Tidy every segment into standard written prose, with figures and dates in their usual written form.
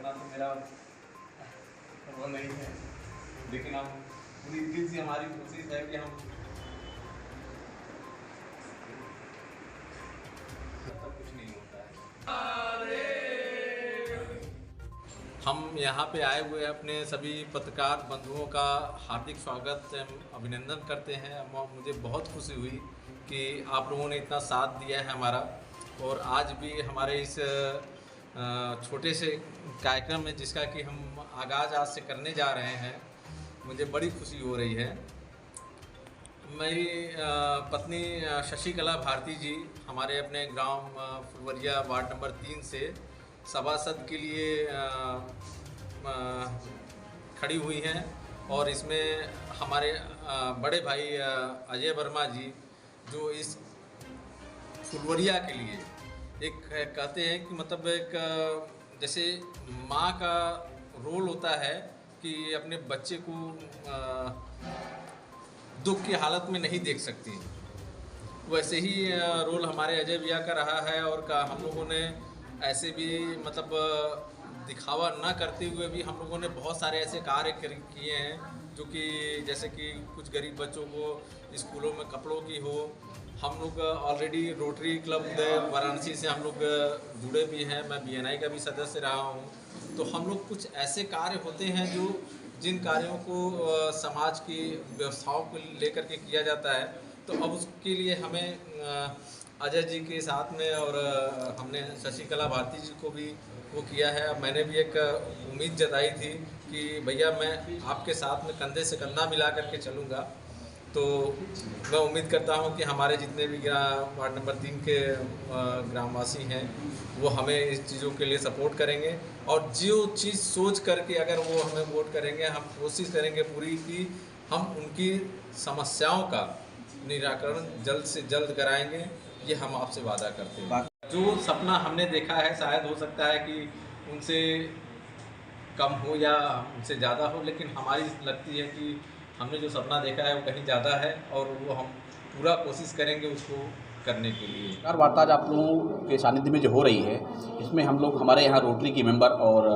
करना तो मेरा वो नहीं है, लेकिन हम पूरी दिल से हमारी कोशिश है कि हम तब कुछ नहीं होता है। हम यहाँ पे आए हुए अपने सभी पत्रकार बंधुओं का हार्दिक स्वागत एवं अभिनंदन करते हैं। मुझे बहुत खुशी हुई कि आप लोगों ने इतना साथ दिया है हमारा, और आज भी हमारे इस छोटे से कार्यक्रम में जिसका कि हम आगाज़ आज से करने जा रहे हैं, मुझे बड़ी खुशी हो रही है। मेरी पत्नी शशिकला भारती जी हमारे अपने गांव फुलवरिया वार्ड नंबर 3 से सभासद के लिए खड़ी हुई हैं, और इसमें हमारे बड़े भाई अजय वर्मा जी जो इस फुलवरिया के लिए एक कहते हैं कि मतलब एक जैसे माँ का रोल होता है कि अपने बच्चे को दुख की हालत में नहीं देख सकती, वैसे ही रोल हमारे अजय भैया का रहा है। और हम लोगों ने ऐसे भी मतलब दिखावा न करते हुए भी हम लोगों ने बहुत सारे ऐसे कार्य किए हैं जो कि जैसे कि कुछ गरीब बच्चों को स्कूलों में कपड़ों की हो। हम लोग ऑलरेडी रोटरी क्लब वाराणसी से हम लोग जुड़े भी हैं, मैं BNI का भी सदस्य रहा हूं। तो हम लोग कुछ ऐसे कार्य होते हैं जो जिन कार्यों को समाज की व्यवस्थाओं को लेकर के किया जाता है, तो अब उसके लिए हमें अजय जी के साथ में और हमने शशिकला भारती जी को भी वो किया है। अब मैंने भी एक उम्मीद जताई थी कि भैया मैं आपके साथ में कंधे से कंधा मिला करके चलूँगा, तो मैं उम्मीद करता हूं कि हमारे जितने भी वार्ड नंबर 3 के ग्रामवासी हैं वो हमें इस चीज़ों के लिए सपोर्ट करेंगे, और जो चीज़ सोच करके अगर वो हमें वोट करेंगे, हम कोशिश करेंगे पूरी कि हम उनकी समस्याओं का निराकरण जल्द से जल्द कराएंगे, ये हम आपसे वादा करते हैं। जो सपना हमने देखा है शायद हो सकता है कि उनसे कम हो या उनसे ज़्यादा हो, लेकिन हमारी लगती है कि हमने जो सपना देखा है वो कहीं ज़्यादा है, और वो हम पूरा कोशिश करेंगे उसको करने के लिए। पत्रकार वार्ता आप लोगों के सानिध्य में जो हो रही है, इसमें हम लोग हमारे यहाँ रोटरी की मेंबर और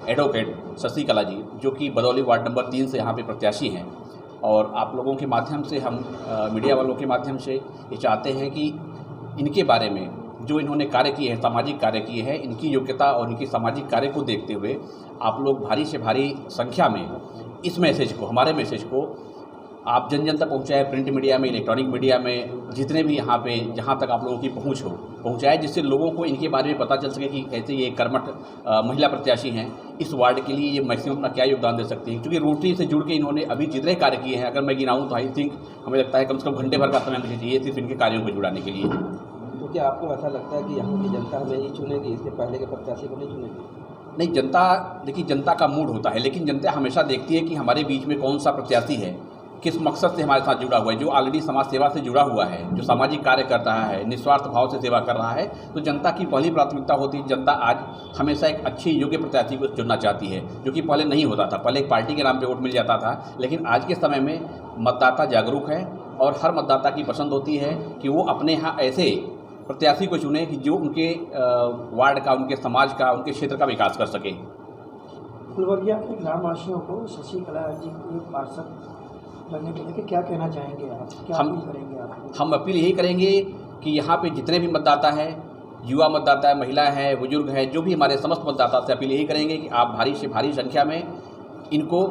एडवोकेट शशिकला जी जो कि बदौली वार्ड नंबर 3 से यहाँ पे प्रत्याशी हैं, और आप लोगों के माध्यम से हम मीडिया वालों के माध्यम से ये चाहते हैं कि इनके बारे में जो इन्होंने कार्य किए हैं, सामाजिक कार्य किए हैं, इनकी योग्यता और इनकी सामाजिक कार्य को देखते हुए आप लोग भारी से भारी संख्या में इस मैसेज को, हमारे मैसेज को आप जन जन तक पहुँचाए, प्रिंट मीडिया में, इलेक्ट्रॉनिक मीडिया में, जितने भी यहाँ पे जहाँ तक आप लोगों की पहुँच हो पहुँचाए, जिससे लोगों को इनके बारे में पता चल सके कि कैसे ये कर्मठ महिला प्रत्याशी हैं, इस वार्ड के लिए ये मैक्सिमम अपना क्या योगदान दे सकती हैं। क्योंकि रोटरी से जुड़ के इन्होंने अभी जितने कार्य किए हैं, अगर मैं गिनाऊँ तो आई थिंक हमें लगता है कम से कम घंटे भर का समय मुझे चाहिए सिर्फ इनके कार्यों को जुड़ाने के लिए। तो क्या आपको ऐसा लगता है कि यहाँ की जनता हमें ही चुनेगी, इससे पहले के प्रत्याशी को नहीं चुनेगी? नहीं, जनता देखिए, जनता का मूड होता है, लेकिन जनता हमेशा देखती है कि हमारे बीच में कौन सा प्रत्याशी है, किस मकसद से हमारे साथ जुड़ा हुआ है, जो ऑलरेडी समाज सेवा से जुड़ा हुआ है, जो सामाजिक कार्य कर रहा है, निस्वार्थ भाव से सेवा कर रहा है। तो जनता की पहली प्राथमिकता होती है, जनता आज हमेशा एक अच्छी योग्य प्रत्याशी को चुनना चाहती है, जो कि पहले नहीं होता था। पहले एक पार्टी के नाम पर वोट मिल जाता था, लेकिन आज के समय में मतदाता जागरूक है, और हर मतदाता की पसंद होती है कि वो अपने यहाँ ऐसे प्रत्याशी को चुने कि जो उनके वार्ड का, उनके समाज का, उनके क्षेत्र का विकास कर सके। फुलवरिया के ग्रामवासियों को शशिकला जी की पार्षद बनने के लिए क्या कहना चाहेंगे आप, क्या अपील करेंगे आप? हम अपील यही करेंगे कि यहाँ पे जितने भी मतदाता हैं, युवा मतदाता है, महिला है, बुजुर्ग है, जो भी हमारे समस्त मतदाता से अपील यही करेंगे कि आप भारी से भारी संख्या में इनको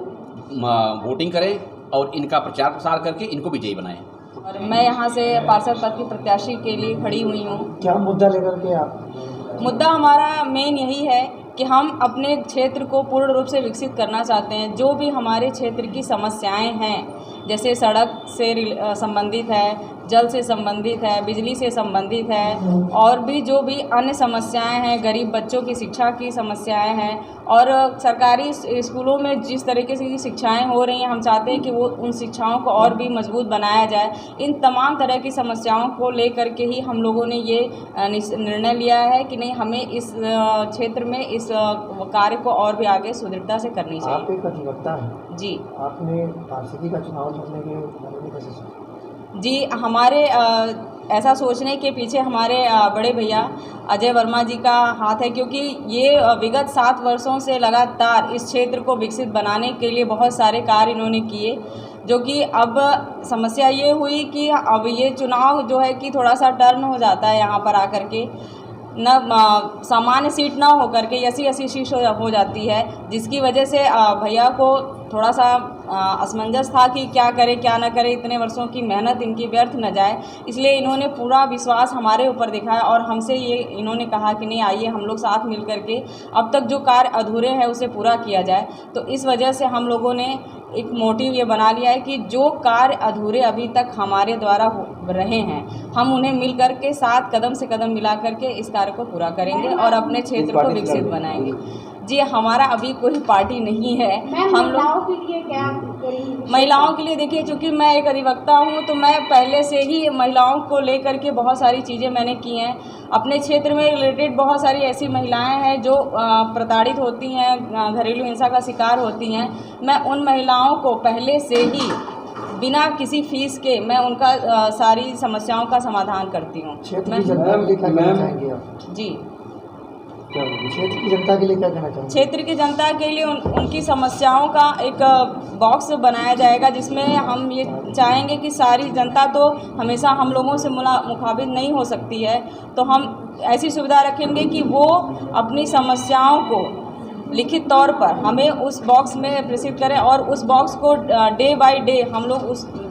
वोटिंग करें और इनका प्रचार प्रसार करके इनको विजयी बनाएं। और मैं यहाँ से पार्षद पद की प्रत्याशी के लिए खड़ी हुई हूँ। क्या मुद्दा लेकर के आप? मुद्दा हमारा मेन यही है कि हम अपने क्षेत्र को पूर्ण रूप से विकसित करना चाहते हैं। जो भी हमारे क्षेत्र की समस्याएं हैं, जैसे सड़क से संबंधित है, जल से संबंधित है, बिजली से संबंधित है, और भी जो भी अन्य समस्याएं हैं, गरीब बच्चों की शिक्षा की समस्याएं हैं, और सरकारी स्कूलों में जिस तरीके से शिक्षाएं हो रही हैं, हम चाहते हैं कि वो उन शिक्षाओं को और भी मजबूत बनाया जाए। इन तमाम तरह की समस्याओं को लेकर के ही हम लोगों ने ये निर्णय लिया है कि नहीं, हमें इस क्षेत्र में इस कार्य को और भी आगे सुदृढ़ता से करनी चाहिए। आप एक अधिवक्ता हैं जी, आपने पार्षदी का चुनाव लड़ने के बारे में कैसे सोचा? जी, हमारे ऐसा सोचने के पीछे हमारे बड़े भैया अजय वर्मा जी का हाथ है, क्योंकि ये विगत 7 वर्षों से लगातार इस क्षेत्र को विकसित बनाने के लिए बहुत सारे कार्य इन्होंने किए, जो कि अब समस्या ये हुई कि अब ये चुनाव जो है कि थोड़ा सा टर्न हो जाता है यहाँ पर आकर के, न सामान्य सीट ना हो करके 80 सीट हो जाती है, जिसकी वजह से भैया को थोड़ा सा असमंजस था कि क्या करे क्या ना करे, इतने वर्षों की मेहनत इनकी व्यर्थ न जाए। इसलिए इन्होंने पूरा विश्वास हमारे ऊपर दिखाया और हमसे ये इन्होंने कहा कि नहीं, आइए हम लोग साथ मिल करके अब तक जो कार्य अधूरे हैं उसे पूरा किया जाए। तो इस वजह से हम लोगों ने एक मोटिव ये बना लिया है कि जो कार्य अधूरे अभी तक हमारे द्वारा रहे हैं, हम उन्हें मिल करके साथ कदम से कदम मिला करके इस कार्य को पूरा करेंगे और अपने क्षेत्र को विकसित बनाएंगे। जी, हमारा अभी कोई पार्टी नहीं है। हम लोग के लिए क्या करेंगे? महिलाओं के लिए देखिए, चूँकि मैं एक अधिवक्ता हूँ तो मैं पहले से ही महिलाओं को लेकर के बहुत सारी चीज़ें मैंने की हैं। अपने क्षेत्र में रिलेटेड बहुत सारी ऐसी महिलाएं हैं जो प्रताड़ित होती हैं, घरेलू हिंसा का शिकार होती हैं। मैं उन महिलाओं को पहले से ही बिना किसी फीस के मैं उनका सारी समस्याओं का समाधान करती हूँ। क्षेत्र की जनता के लिए क्या कहना चाहेंगे आप? जी, क्षेत्र की जनता के लिए क्या कहना चाहेंगे? क्षेत्र की जनता के लिए उनकी समस्याओं का एक बॉक्स बनाया जाएगा, जिसमें हम ये चाहेंगे कि सारी जनता तो हमेशा हम लोगों से मुखाबित नहीं हो सकती है, तो हम ऐसी सुविधा रखेंगे कि वो अपनी समस्याओं को लिखित तौर पर हमें उस बॉक्स में प्रेषित करें और उस बॉक्स को डे बाय डे हम लोग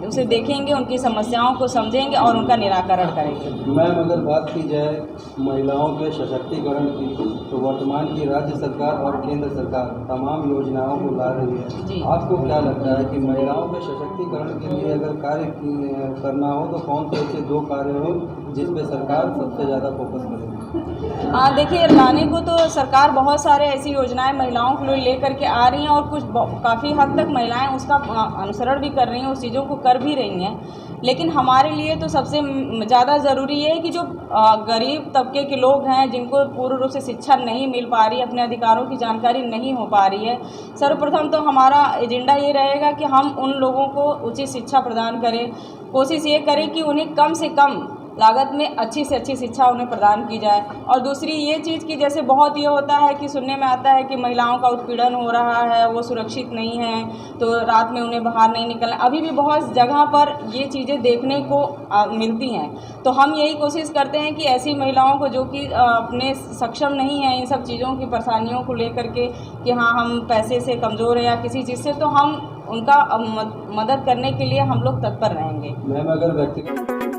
उसे देखेंगे, उनकी समस्याओं को समझेंगे और उनका निराकरण करेंगे। मैम, अगर बात की जाए महिलाओं के सशक्तिकरण की, तो वर्तमान की राज्य सरकार और केंद्र सरकार तमाम योजनाओं को ला रही है। जी। आपको क्या लगता है कि महिलाओं के सशक्तिकरण के लिए अगर कार्य करना हो तो कौन से ऐसे 2 कार्य हो जिस पे सरकार सबसे ज़्यादा फोकस करेगी? देखिए, लाने को तो सरकार बहुत सारे ऐसी योजनाएं महिलाओं को लेकर के आ रही हैं और कुछ काफ़ी हद तक महिलाएं उसका अनुसरण भी कर रही हैं, उस चीज़ों को कर भी रही हैं। लेकिन हमारे लिए तो सबसे ज़्यादा ज़रूरी है कि जो गरीब तबके के लोग हैं, जिनको पूर्ण रूप से शिक्षा नहीं मिल पा रही है, अपने अधिकारों की जानकारी नहीं हो पा रही है, सर्वप्रथम तो हमारा एजेंडा ये रहेगा कि हम उन लोगों को उचित शिक्षा प्रदान करें। कोशिश ये करें कि उन्हें कम से कम लागत में अच्छी से अच्छी शिक्षा उन्हें प्रदान की जाए। और दूसरी ये चीज़ कि जैसे बहुत ये होता है कि सुनने में आता है कि महिलाओं का उत्पीड़न हो रहा है, वो सुरक्षित नहीं है, तो रात में उन्हें बाहर नहीं निकलना। अभी भी बहुत जगह पर ये चीज़ें देखने को मिलती हैं। तो हम यही कोशिश करते हैं कि ऐसी महिलाओं को जो कि अपने सक्षम नहीं है इन सब चीज़ों की परेशानियों को लेकर के कि हाँ हम पैसे से कमज़ोर हैं या किसी चीज़ से, तो हम उनका मदद करने के लिए हम लोग तत्पर रहेंगे। मैम, अगर व्यक्तिगत